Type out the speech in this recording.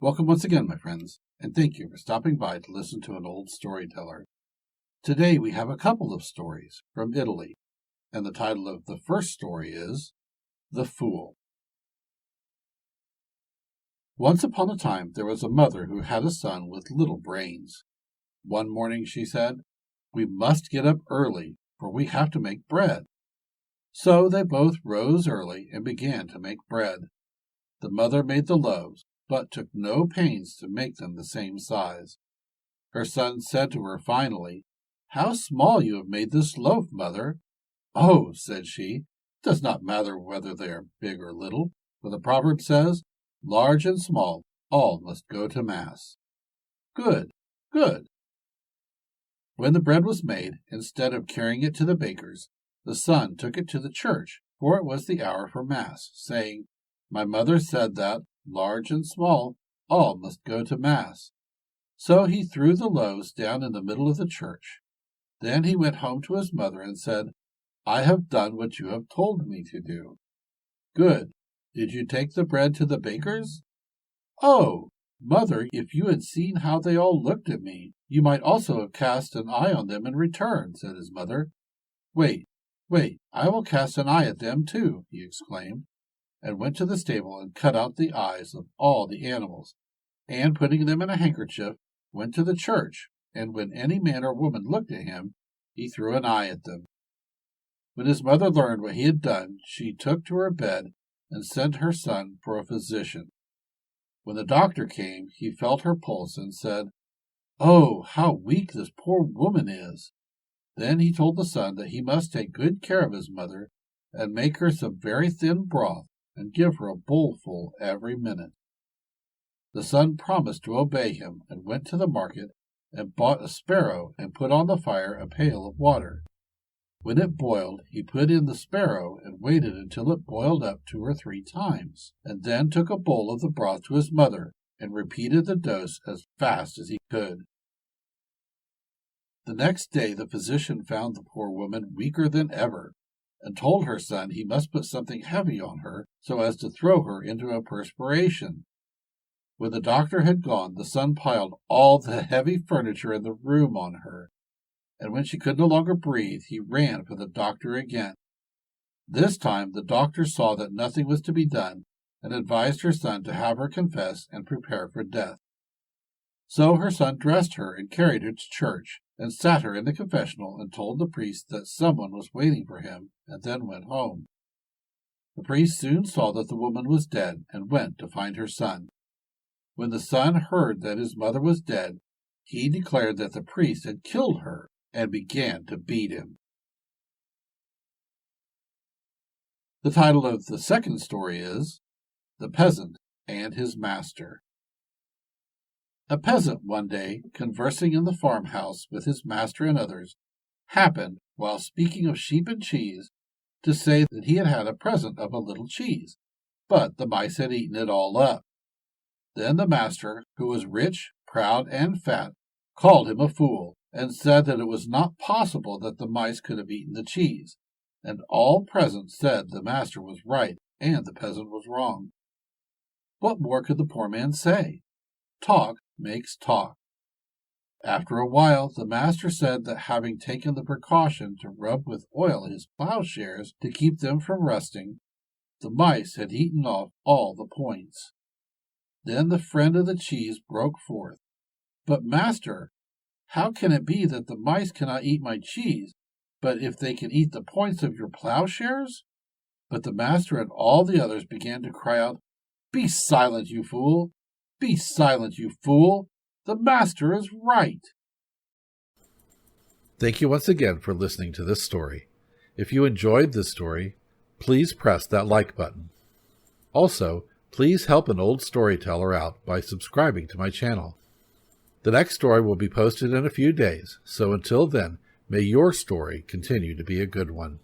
Welcome once again, my friends, and thank you for stopping by to listen to an old storyteller. Today we have a couple of stories from Italy, and the title of the first story is The Fool. Once upon a time there was a mother who had a son with little brains. One morning she said, "We must get up early, for we have to make bread." So they both rose early and began to make bread. The mother made the loaves, but took no pains to make them the same size. Her son said to her finally, "How small you have made this loaf, mother!" "Oh," said she, "it does not matter whether they are big or little, for the proverb says, 'Large and small, all must go to mass.'" "Good, good." When the bread was made, instead of carrying it to the baker's, the son took it to the church, for it was the hour for mass, saying, "My mother said that, large and small, all must go to mass." So he threw the loaves down in the middle of the church. Then he went home to his mother and said, "I have done what you have told me to do." "Good. Did you take the bread to the baker's?" "Oh, mother, if you had seen how they all looked at me, you might also have cast an eye on them in return," said his mother. Wait, I will cast an eye at them too," he exclaimed, and went to the stable and cut out the eyes of all the animals, and putting them in a handkerchief, went to the church, and when any man or woman looked at him, he threw an eye at them. When his mother learned what he had done, she took to her bed and sent her son for a physician. When the doctor came, he felt her pulse and said, "Oh, how weak this poor woman is!" Then he told the son that he must take good care of his mother and make her some very thin broth and give her a bowlful every minute. The son promised to obey him and went to the market and bought a sparrow and put on the fire a pail of water. When it boiled, he put in the sparrow and waited until it boiled up 2 or 3 times, and then took a bowl of the broth to his mother and repeated the dose as fast as he could. The next day the physician found the poor woman weaker than ever, and told her son he must put something heavy on her so as to throw her into a perspiration. When the doctor had gone, the son piled all the heavy furniture in the room on her, and when she could no longer breathe, he ran for the doctor again. This time the doctor saw that nothing was to be done, and advised her son to have her confess and prepare for death. So her son dressed her and carried her to church, and sat her in the confessional and told the priest that someone was waiting for him, and then went home. The priest soon saw that the woman was dead, and went to find her son. When the son heard that his mother was dead, he declared that the priest had killed her, and began to beat him. The title of the second story is The Peasant and His Master. A peasant one day, conversing in the farmhouse with his master and others, happened, while speaking of sheep and cheese, to say that he had had a present of a little cheese, but the mice had eaten it all up. Then the master, who was rich, proud, and fat, called him a fool, and said that it was not possible that the mice could have eaten the cheese, and all present said the master was right and the peasant was wrong. What more could the poor man say? Talk makes talk. After a while, the master said that having taken the precaution to rub with oil his plowshares to keep them from rusting, the mice had eaten off all the points. Then the friend of the cheese broke forth, "But, master, how can it be that the mice cannot eat my cheese, but if they can eat the points of your plowshares?" But the master and all the others began to cry out, "Be silent, you fool! Be silent, you fool! The master is right!" Thank you once again for listening to this story. If you enjoyed this story, please press that like button. Also, please help an old storyteller out by subscribing to my channel. The next story will be posted in a few days, so until then, may your story continue to be a good one.